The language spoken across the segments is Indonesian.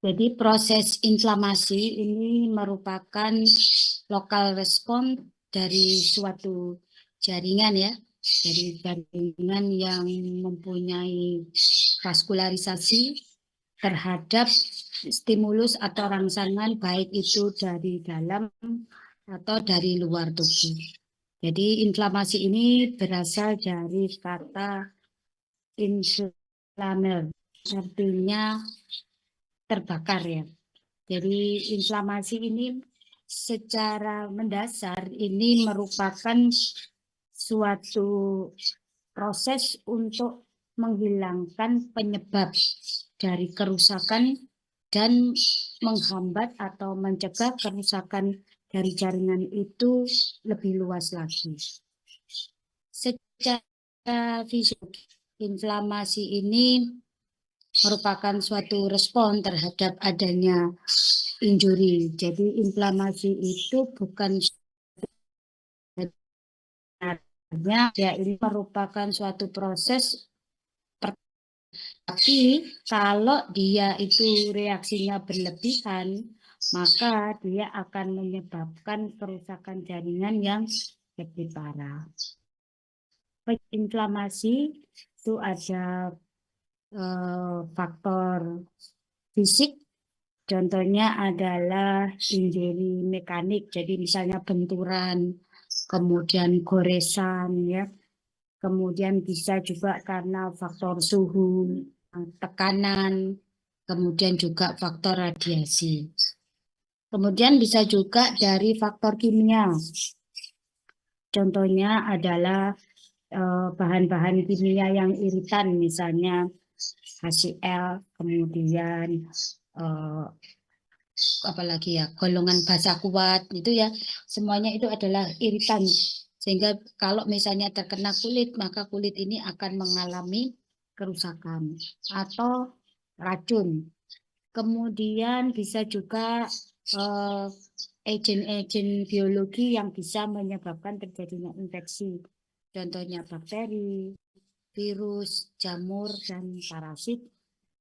Jadi proses inflamasi ini merupakan lokal respon dari suatu jaringan ya, dari jaringan yang mempunyai vaskularisasi terhadap stimulus atau rangsangan baik itu dari dalam atau dari luar tubuh. Jadi inflamasi ini berasal dari kata inflamer, artinya terbakar ya. Jadi inflamasi ini secara mendasar ini merupakan suatu proses untuk menghilangkan penyebab dari kerusakan dan menghambat atau mencegah kerusakan dari jaringan itu lebih luas lagi. Secara fisiologi, inflamasi ini merupakan suatu respon terhadap adanya injury. Jadi inflamasi itu bukan sebenarnya ya ini merupakan suatu proses, tapi kalau dia itu reaksinya berlebihan, maka dia akan menyebabkan kerusakan jaringan yang lebih parah. Inflamasi itu ada faktor fisik, contohnya adalah injury mekanik, jadi misalnya benturan, kemudian goresan ya, kemudian bisa juga karena faktor suhu, tekanan, kemudian juga faktor radiasi. Kemudian bisa juga dari faktor kimia, contohnya adalah bahan-bahan kimia yang iritan, misalnya HCl, kemudian apalagi ya golongan basa kuat itu ya, semuanya itu adalah iritan, sehingga kalau misalnya terkena kulit maka kulit ini akan mengalami kerusakan atau racun. Kemudian bisa juga agen-agen biologi yang bisa menyebabkan terjadinya infeksi, contohnya bakteri, virus, jamur, dan parasit.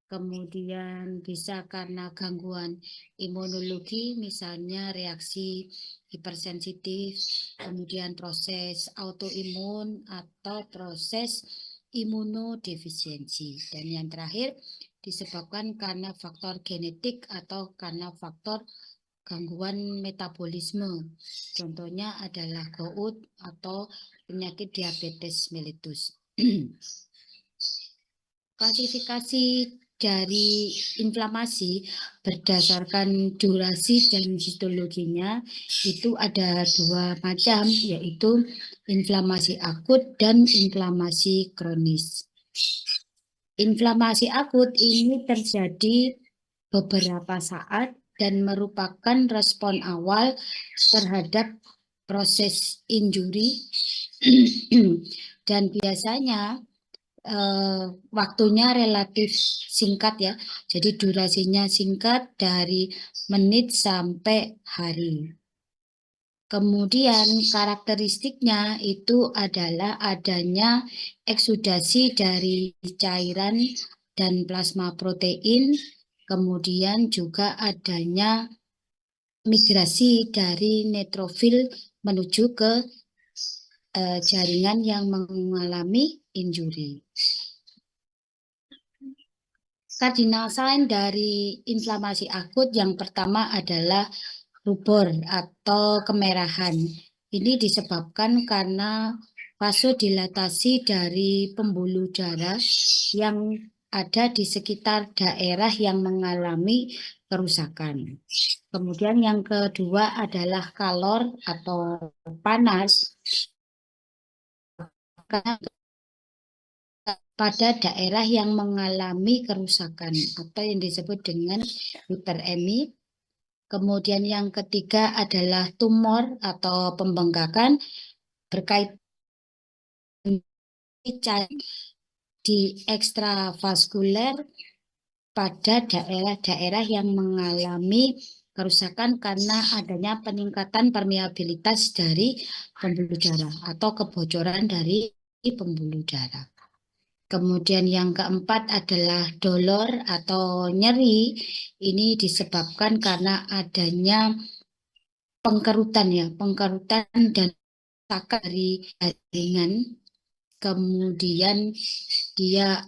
Kemudian bisa karena gangguan imunologi, misalnya reaksi hipersensitif, kemudian proses autoimun atau proses imunodefisiensi. Dan yang terakhir disebabkan karena faktor genetik atau karena faktor gangguan metabolisme. Contohnya adalah gout atau penyakit diabetes mellitus. Klasifikasi dari inflamasi berdasarkan durasi dan histologinya itu ada dua macam, yaitu inflamasi akut dan inflamasi kronis. Inflamasi akut ini terjadi beberapa saat dan merupakan respon awal terhadap proses injury dan biasanya waktunya relatif singkat ya, jadi durasinya singkat dari menit sampai hari. Kemudian karakteristiknya itu adalah adanya eksudasi dari cairan dan plasma protein, kemudian juga adanya migrasi dari neutrofil menuju ke jaringan yang mengalami injury. Cardinal sign dari inflamasi akut yang pertama adalah rubor atau kemerahan. Ini disebabkan karena vasodilatasi dari pembuluh darah yang ada di sekitar daerah yang mengalami kerusakan. Kemudian yang kedua adalah kalor atau panas. Pada daerah yang mengalami kerusakan atau yang disebut dengan hiperemi. Kemudian yang ketiga adalah tumor atau pembengkakan berkaitan di ekstravaskuler pada daerah-daerah yang mengalami kerusakan karena adanya peningkatan permeabilitas dari pembuluh darah atau kebocoran dari pembuluh darah. Kemudian yang keempat adalah dolor atau nyeri. Ini disebabkan karena adanya pengkerutan ya, pengkerutan dan sakit dari jaringan. Kemudian dia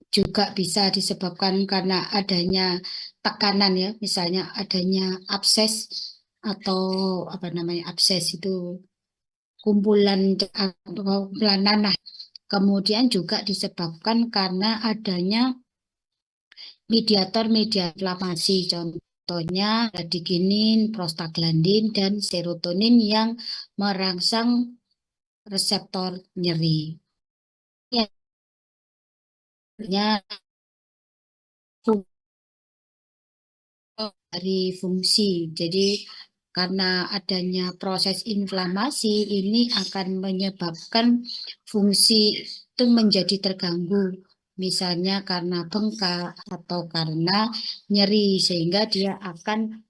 juga bisa disebabkan karena adanya tekanan ya, misalnya adanya abses atau apa namanya abses itu kumpulan nanah. Kemudian juga disebabkan karena adanya mediator-mediator inflamasi, contohnya bradikinin, prostaglandin, dan serotonin yang merangsang reseptor nyeri. Ya, dari fungsi. Jadi karena adanya proses inflamasi ini akan menyebabkan fungsi itu menjadi terganggu. Misalnya karena bengkak atau karena nyeri sehingga dia akan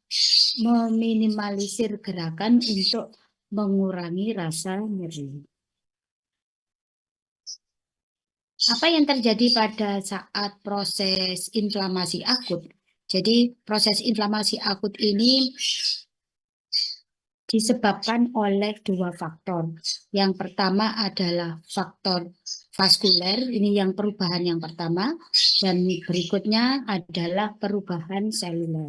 meminimalisir gerakan untuk mengurangi rasa nyeri. Apa yang terjadi pada saat proses inflamasi akut? Jadi proses inflamasi akut ini disebabkan oleh dua faktor. Yang pertama adalah faktor vaskuler, ini yang perubahan yang pertama, dan berikutnya adalah perubahan seluler.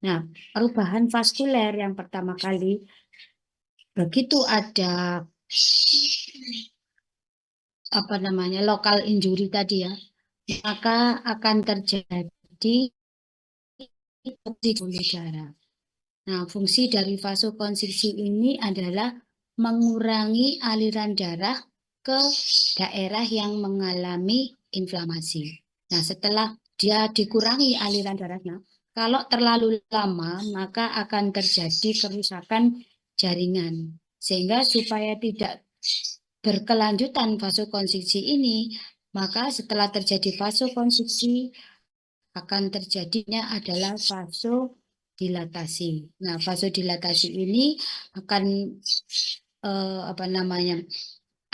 Nah, perubahan vaskuler yang pertama kali, begitu ada apa namanya lokal injury tadi ya, maka akan terjadi pembuluh darah. Nah, fungsi dari vasokonstriksi ini adalah mengurangi aliran darah ke daerah yang mengalami inflamasi. Nah, setelah dia dikurangi aliran darahnya, kalau terlalu lama maka akan terjadi kerusakan jaringan. Sehingga supaya tidak berkelanjutan vasokonstriksi ini, maka setelah terjadi vasokonstriksi akan terjadinya adalah vasodilatasi. Nah, vasodilatasi ini akan apa namanya?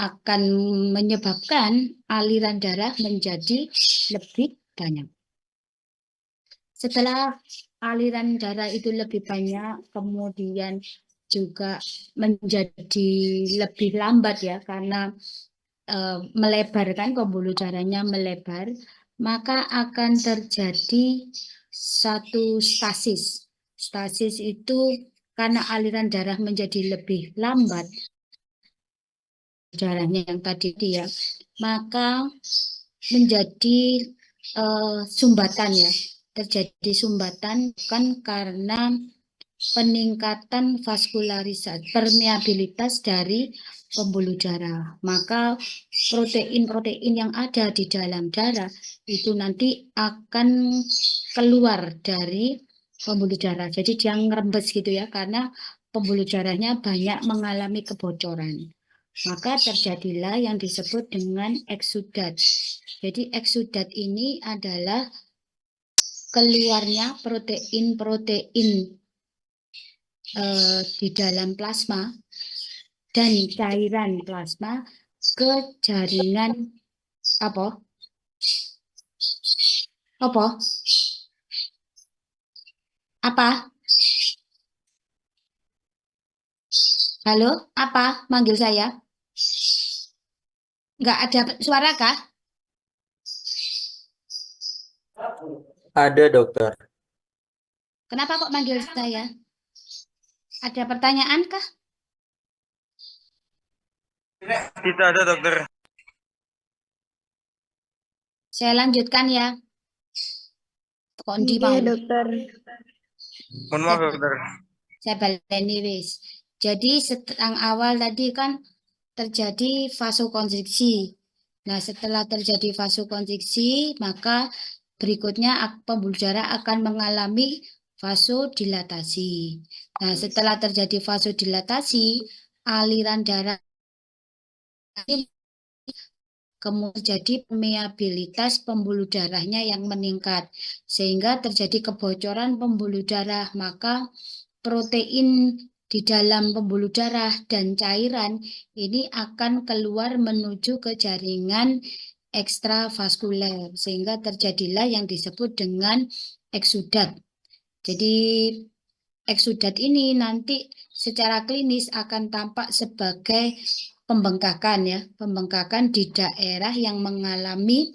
Akan menyebabkan aliran darah menjadi lebih banyak. Setelah aliran darah itu lebih banyak, kemudian juga menjadi lebih lambat ya karena melebar kan, pembuluh darahnya melebar, maka akan terjadi satu stasis. Stasis itu karena aliran darah menjadi lebih lambat, darahnya yang tadi dia, maka menjadi sumbatan ya. Terjadi sumbatan bukan karena peningkatan vaskularisasi, permeabilitas dari pembuluh darah. Maka protein-protein yang ada di dalam darah itu nanti akan keluar dari pembuluh darah. Jadi dia ngerembes gitu ya, karena pembuluh darahnya banyak mengalami kebocoran. Maka terjadilah yang disebut dengan eksudat. Jadi eksudat ini adalah keluarnya protein-protein di dalam plasma dan cairan plasma ke jaringan apa? Apa? Apa? Halo? Apa? Manggil saya? Nggak ada suara kah? Ada, dokter. Kenapa kok manggil saya? Ada pertanyaan kah? Tidak ada, dokter. Saya lanjutkan ya. Kondi Iya, mau. dokter. Mohon maaf, dokter. Saya baleni wis. Jadi setang awal tadi kan terjadi vasokonstriksi. Nah, setelah terjadi vasokonstriksi, maka berikutnya pembuluh darah akan mengalami vasodilatasi. Nah, setelah terjadi vasodilatasi, aliran darah ini kemudian terjadi permeabilitas pembuluh darahnya yang meningkat sehingga terjadi kebocoran pembuluh darah, maka protein di dalam pembuluh darah dan cairan ini akan keluar menuju ke jaringan ekstravaskuler sehingga terjadilah yang disebut dengan eksudat. Jadi eksudat ini nanti secara klinis akan tampak sebagai pembengkakan ya, pembengkakan di daerah yang mengalami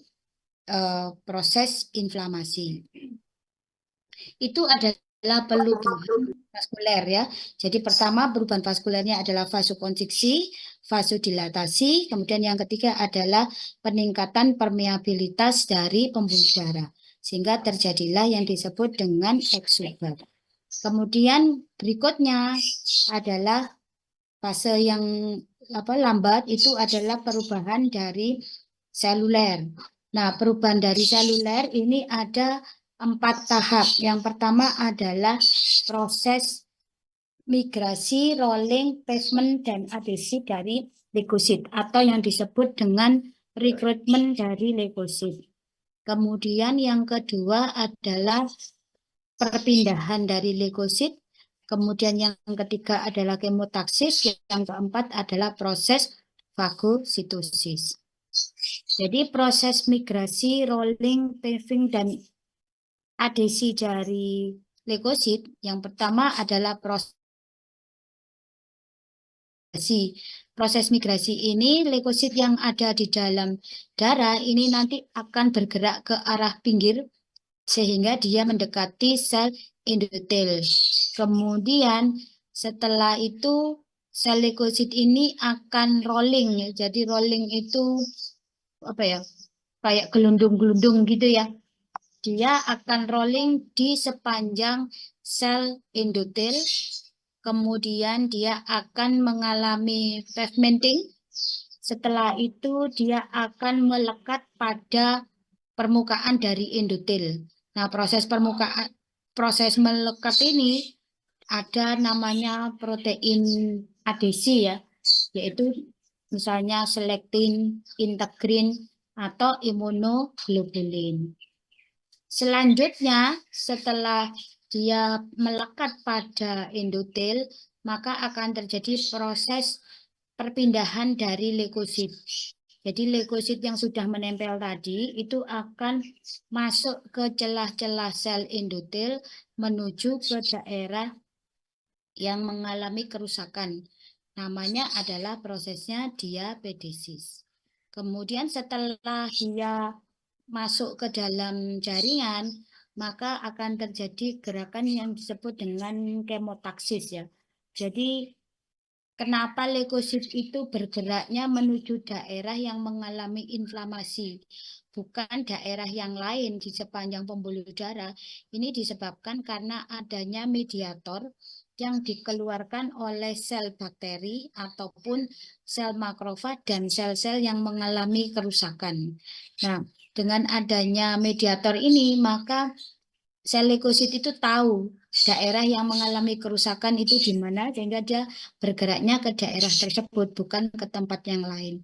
proses inflamasi. Itu adalah perubahan vaskuler ya. Jadi pertama perubahan vaskulernya adalah vasokonstriksi, vasodilatasi, kemudian yang ketiga adalah peningkatan permeabilitas dari pembuluh darah sehingga terjadilah yang disebut dengan eksudat. Kemudian berikutnya adalah fase yang lambat itu adalah perubahan dari seluler. Nah, perubahan dari seluler ini ada 4 tahap. Yang pertama adalah proses migrasi, rolling, pavement, dan adesi dari leukosit atau yang disebut dengan rekrutmen dari leukosit. Kemudian yang kedua adalah perpindahan dari leukosit. Kemudian yang ketiga adalah kemotaksis, yang keempat adalah proses fagositosis. Jadi proses migrasi, rolling, paving, dan adesi dari leukosit yang pertama adalah proses migrasi ini, leukosit yang ada di dalam darah ini nanti akan bergerak ke arah pinggir sehingga dia mendekati sel endotel. Kemudian setelah itu sel leukosit ini akan rolling ya. Jadi rolling itu kayak gelundung-gelundung gitu ya. Dia akan rolling di sepanjang sel endotel. Kemudian dia akan mengalami pavementing. Setelah itu dia akan melekat pada permukaan dari endotel. Nah, proses melekat ini ada namanya protein adesi ya, yaitu misalnya selektin, integrin, atau imunoglobulin. Selanjutnya, setelah dia melekat pada endotel, maka akan terjadi proses perpindahan dari leukosit. Jadi leukosit yang sudah menempel tadi itu akan masuk ke celah-celah sel endotel menuju ke daerah yang mengalami kerusakan. Namanya adalah prosesnya diapedesis. Kemudian setelah dia masuk ke dalam jaringan, maka akan terjadi gerakan yang disebut dengan kemotaksis ya. Jadi kenapa leukosit itu bergeraknya menuju daerah yang mengalami inflamasi, bukan daerah yang lain di sepanjang pembuluh darah? Ini disebabkan karena adanya mediator yang dikeluarkan oleh sel bakteri ataupun sel makrofag dan sel-sel yang mengalami kerusakan. Nah, dengan adanya mediator ini, maka sel leukosit itu tahu daerah yang mengalami kerusakan itu di mana sehingga dia bergeraknya ke daerah tersebut bukan ke tempat yang lain.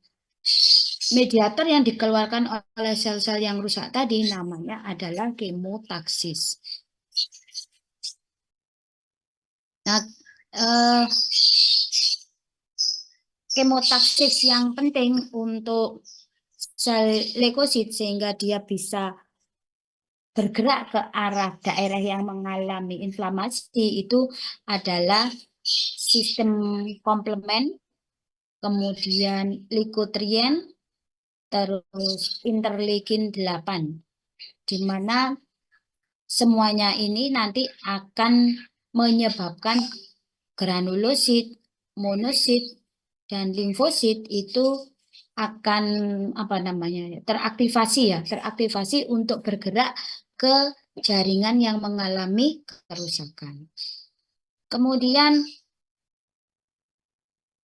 Mediator yang dikeluarkan oleh sel-sel yang rusak tadi namanya adalah kemotaksis. Nah, kemotaksis yang penting untuk sel leukosit sehingga dia bisa bergerak ke arah daerah yang mengalami inflamasi itu adalah sistem komplement, kemudian leukotrien, terus interleukin 8, di mana semuanya ini nanti akan menyebabkan granulosit, monosit, dan limfosit itu akan teraktivasi untuk bergerak ke jaringan yang mengalami kerusakan. Kemudian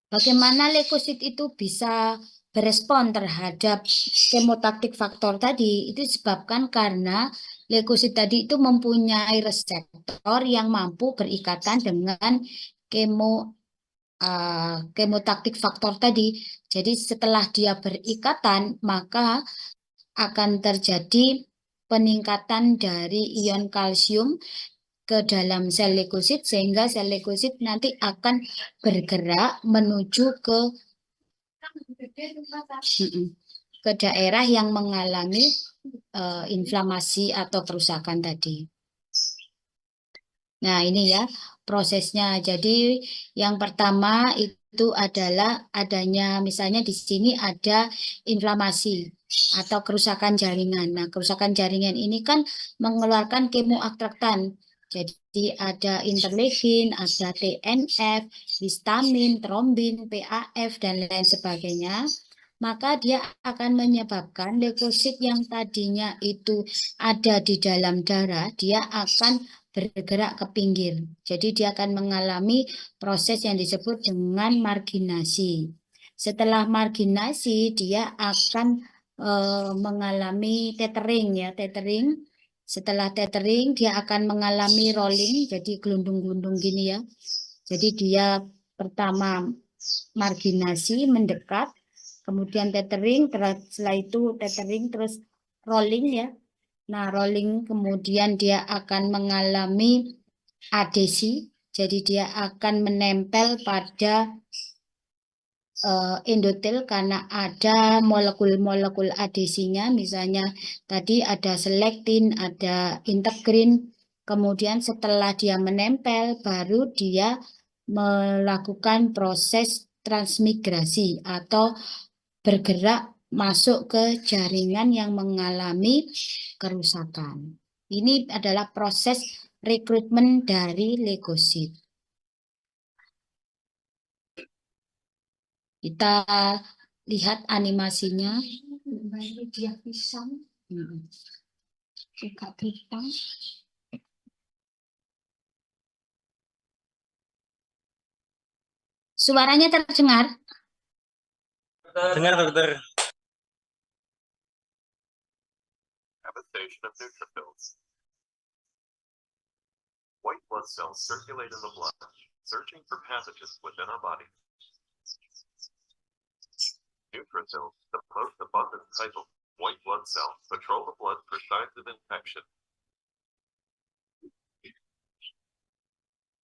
bagaimana leukosit itu bisa berespon terhadap kemotaktik faktor tadi? Itu disebabkan karena leukosit tadi itu mempunyai reseptor yang mampu berikatan dengan kemotaktik faktor tadi. Jadi setelah dia berikatan, maka akan terjadi peningkatan dari ion kalsium ke dalam sel leukosit sehingga sel leukosit nanti akan bergerak menuju ke ke daerah yang mengalami inflamasi atau kerusakan tadi. Nah, ini ya prosesnya. Jadi yang pertama itu adalah adanya, misalnya di sini ada inflamasi atau kerusakan jaringan. Nah, kerusakan jaringan ini kan mengeluarkan kemoatraktan. Jadi ada interleukin, ada TNF, histamin, trombin, PAF, dan lain sebagainya. Maka dia akan menyebabkan leukosit yang tadinya itu ada di dalam darah, dia akan bergerak ke pinggir. Jadi dia akan mengalami proses yang disebut dengan marginasi. Setelah marginasi, dia akan mengalami tethering ya, tethering. Setelah tethering, dia akan mengalami rolling, jadi gelundung-gelundung gini ya. Jadi dia pertama marginasi, mendekat, kemudian tethering, setelah itu tethering, terus rolling ya. Nah, rolling kemudian dia akan mengalami adesi, jadi dia akan menempel pada endotel karena ada molekul-molekul adesinya, misalnya tadi ada selektin, ada integrin, kemudian setelah dia menempel baru dia melakukan proses transmigrasi atau bergerak masuk ke jaringan yang mengalami kerusakan. Ini adalah proses rekrutmen dari leukosit. Kita lihat animasinya. Dia pisang. Suaranya terdengar? Dengar dokter. Manifestation of neutrophils. White blood cells circulate in the blood, searching for pathogens within our body. Neutrophils, the most abundant type of white blood cell, patrol the blood for signs of infection.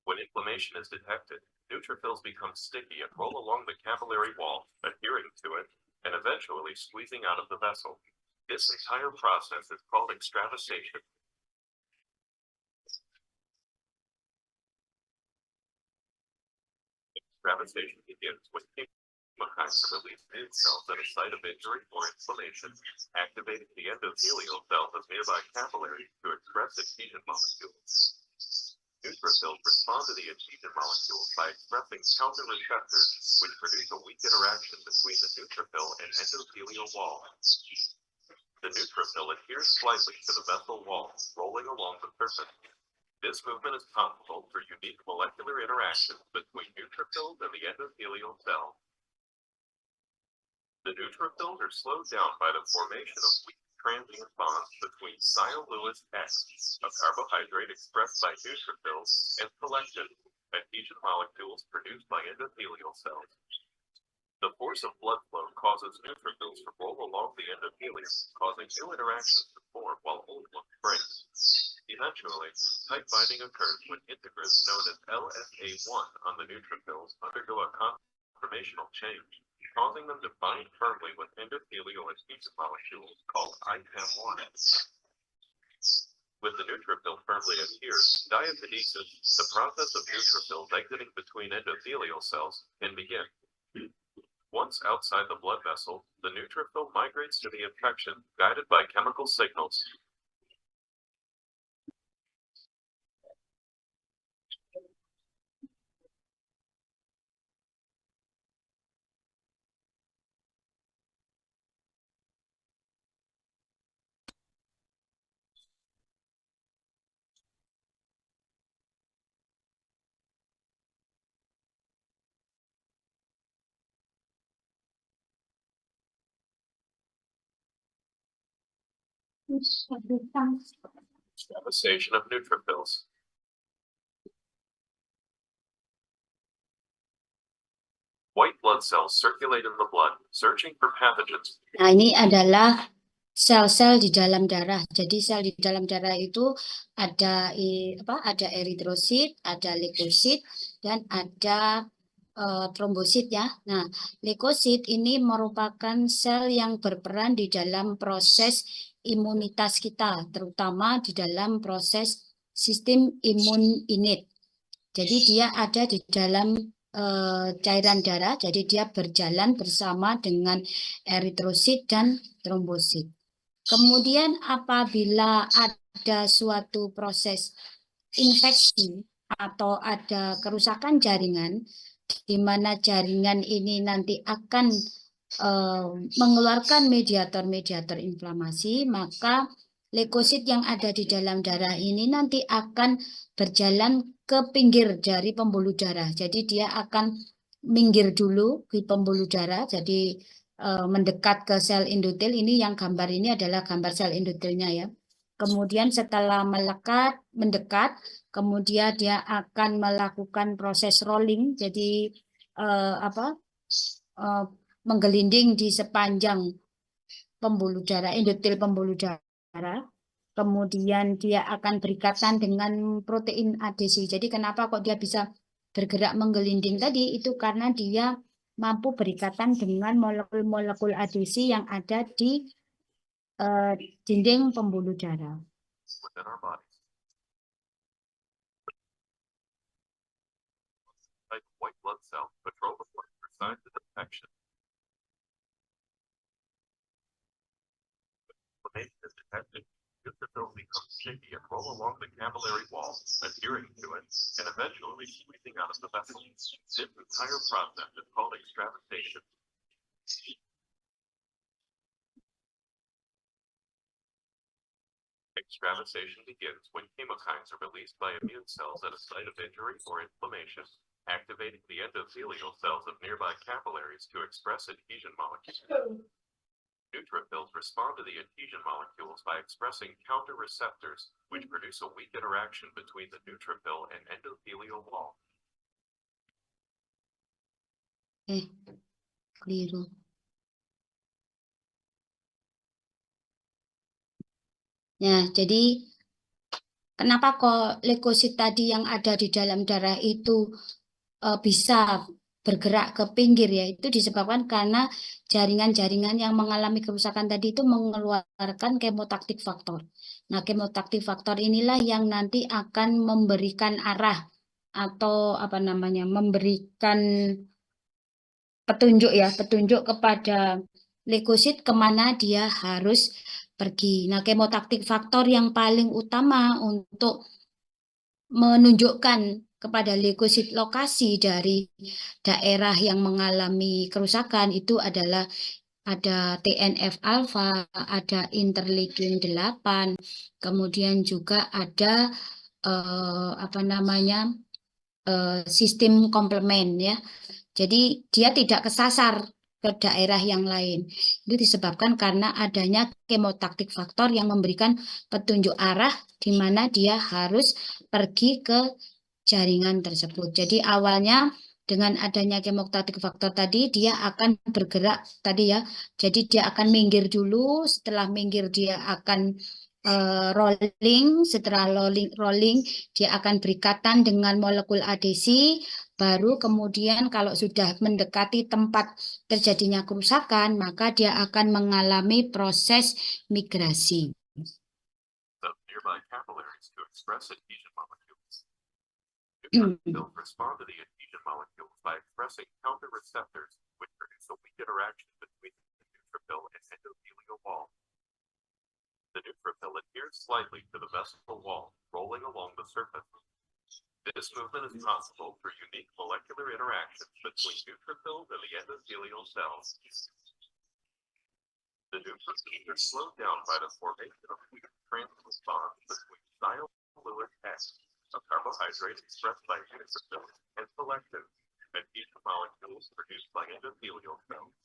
When inflammation is detected, neutrophils become sticky and roll along the capillary wall, adhering to it, and eventually squeezing out of the vessel. This entire process is called extravasation. Extravasation begins when chemokines release immune cells at a site of injury or inflammation, activating the endothelial cells of nearby capillaries to express adhesion molecules. Neutrophils respond to the adhesion molecules by expressing counter receptors, which produce a weak interaction between the neutrophil and endothelial wall. The neutrophil adheres slightly to the vessel wall, rolling along the surface. This movement is possible through unique molecular interactions between neutrophils and the endothelial cell. The neutrophils are slowed down by the formation of weak transient bonds between sial-Lewis X, a carbohydrate expressed by neutrophils, and selectin, adhesion molecules produced by endothelial cells. The force of blood flow causes neutrophils to roll along the endothelium, causing new interactions to form while old ones break. Eventually, tight binding occurs when integrins known as LSA1 on the neutrophils undergo a conformational change, causing them to bind firmly with endothelial adhesion molecules called IPAM1. With the neutrophil firmly adhered, diapedesis, the process of neutrophils exiting between endothelial cells, can begin. Once outside the blood vessel, the neutrophil migrates to the infection, guided by chemical signals. Devastation of neutrophils. White blood cells circulate in the blood, searching for pathogens. Nah, ini adalah sel-sel di dalam darah. Jadi sel di dalam darah itu ada ada eritrosit, ada leukosit, dan ada trombosit ya. Nah, leukosit ini merupakan sel yang berperan di dalam proses imunitas kita, terutama di dalam proses sistem imun innate. Jadi dia ada di dalam cairan darah, jadi dia berjalan bersama dengan eritrosit dan trombosit. Kemudian apabila ada suatu proses infeksi atau ada kerusakan jaringan, di mana jaringan ini nanti akan mengeluarkan mediator-mediator inflamasi, maka leukosit yang ada di dalam darah ini nanti akan berjalan ke pinggir dari pembuluh darah. Jadi dia akan minggir dulu di pembuluh darah, jadi mendekat ke sel endotel. Ini yang gambar ini adalah gambar sel endotelnya ya. Kemudian setelah mendekat, kemudian dia akan melakukan proses rolling, jadi menggelinding di sepanjang pembuluh darah, endotel pembuluh darah. Kemudian dia akan berikatan dengan protein adesi. Jadi kenapa kok dia bisa bergerak menggelinding tadi? Itu karena dia mampu berikatan dengan molekul-molekul adesi yang ada di dinding pembuluh darah. within our bodies. Like white blood cells patrol the blood for signs of infection. When inflammation is detected, neutrophils become sticky and roll along the capillary wall, adhering to it, and eventually squeezing out of the vessel. This entire process is called extravasation. Extravasation begins when chemokines are released by immune cells at a site of injury or inflammation, activating the endothelial cells of nearby capillaries to express adhesion molecules. Neutrophils respond to the adhesion molecules by expressing counter receptors, which produce a weak interaction between the neutrophil and endothelial wall. Keliru. Nah, jadi kenapa kok leukosit tadi yang ada di dalam darah itu bisa bergerak ke pinggir ya? Itu disebabkan karena jaringan-jaringan yang mengalami kerusakan tadi itu mengeluarkan kemotaktik faktor. Nah, kemotaktik faktor inilah yang nanti akan memberikan arah atau memberikan petunjuk kepada leukosit kemana dia harus pergi. Nah, kemotaktik faktor yang paling utama untuk menunjukkan kepada leukosit lokasi dari daerah yang mengalami kerusakan itu adalah ada TNF alfa, ada interleukin 8, kemudian juga ada sistem komplement ya. Jadi dia tidak kesasar ke daerah yang lain. Itu disebabkan karena adanya kemotaktik faktor yang memberikan petunjuk arah di mana dia harus pergi ke jaringan tersebut. Jadi awalnya dengan adanya kemotaktik faktor tadi dia akan bergerak tadi ya. Jadi dia akan minggir dulu, setelah minggir dia akan rolling, setelah rolling dia akan berikatan dengan molekul adesi, baru kemudian kalau sudah mendekati tempat terjadinya kerusakan maka dia akan mengalami proses migrasi. The nearby capillaries to express adhesion molecules. Neutrophils respond to the adhesion molecules by expressing counter receptors, which produce a weak interaction between the neutrophil and endothelial wall. The neutrophil adheres slightly to the vessel wall, rolling along the surface. This movement is possible through unique molecular interactions between neutrophils and the endothelial cells. The neutrophils are slowed down by the formation of weak transient bonds between thiol-Lewis X, a carbohydrate expressed by neutrophils, and selective adhesion molecules produced by endothelial cells.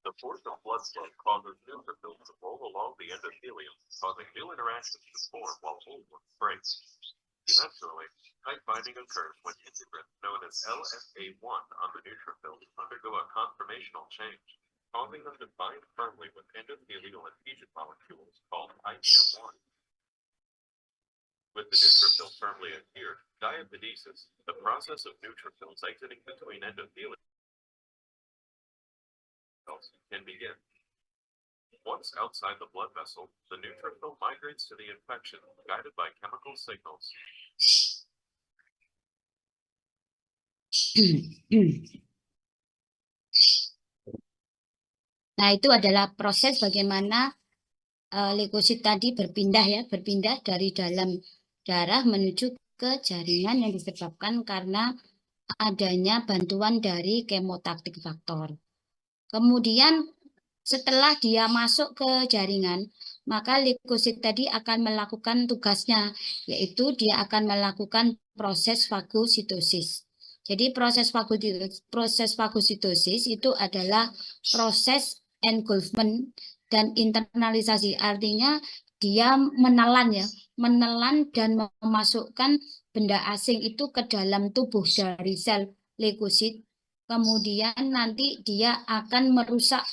The force of blood flow causes neutrophils to roll along the endothelium, causing new interactions to form while old ones break. Eventually, tight binding occurs when integrants known as LSA1 on the neutrophils undergo a conformational change, causing them to bind firmly with endothelial adhesion molecules called IgM1. With the neutrophil firmly adhered, diapedesis, the process of neutrophils exiting between endothelial cells, can begin. Once outside the blood vessel, the neutrophil migrates to the infection, guided by chemical signals. Nah, itu adalah proses bagaimana leukosit tadi berpindah dari dalam darah menuju ke jaringan yang disebabkan karena adanya bantuan dari kemotaktik faktor. Kemudian setelah dia masuk ke jaringan, maka leukosit tadi akan melakukan tugasnya, yaitu dia akan melakukan proses fagositosis. Jadi proses fagositosis itu adalah proses engulfment dan internalisasi, artinya dia menelan dan memasukkan benda asing itu ke dalam tubuh dari sel leukosit. Kemudian nanti dia akan merusak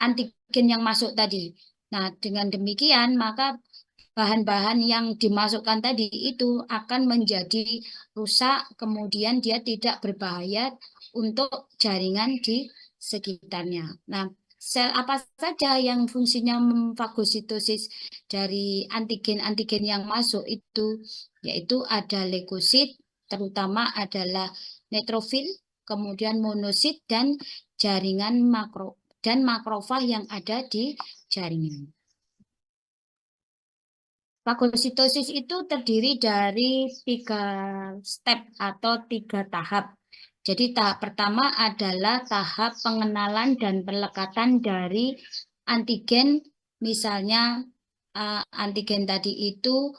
antigen yang masuk tadi. Nah, dengan demikian maka bahan-bahan yang dimasukkan tadi itu akan menjadi rusak, kemudian dia tidak berbahaya untuk jaringan di sekitarnya. Nah, sel apa saja yang fungsinya memfagositosis dari antigen-antigen yang masuk itu, yaitu ada leukosit, terutama adalah neutrofil, kemudian monosit dan jaringan makrofag yang ada di jaringan. Fagositosis itu terdiri dari 3 step atau 3 tahap. Jadi tahap pertama adalah tahap pengenalan dan pelekatan dari antigen. Misalnya antigen tadi itu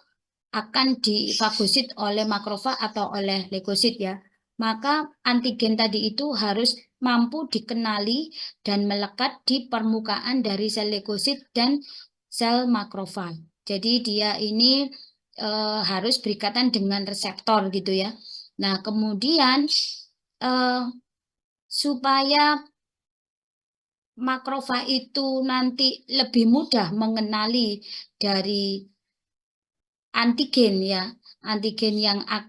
akan difagosit oleh makrofag atau oleh leukosit ya. Maka antigen tadi itu harus mampu dikenali dan melekat di permukaan dari sel leukosit dan sel makrofag. Jadi dia ini harus berikatan dengan reseptor gitu ya. Nah, kemudian supaya makrofag itu nanti lebih mudah mengenali dari antigen ya, antigen yang akan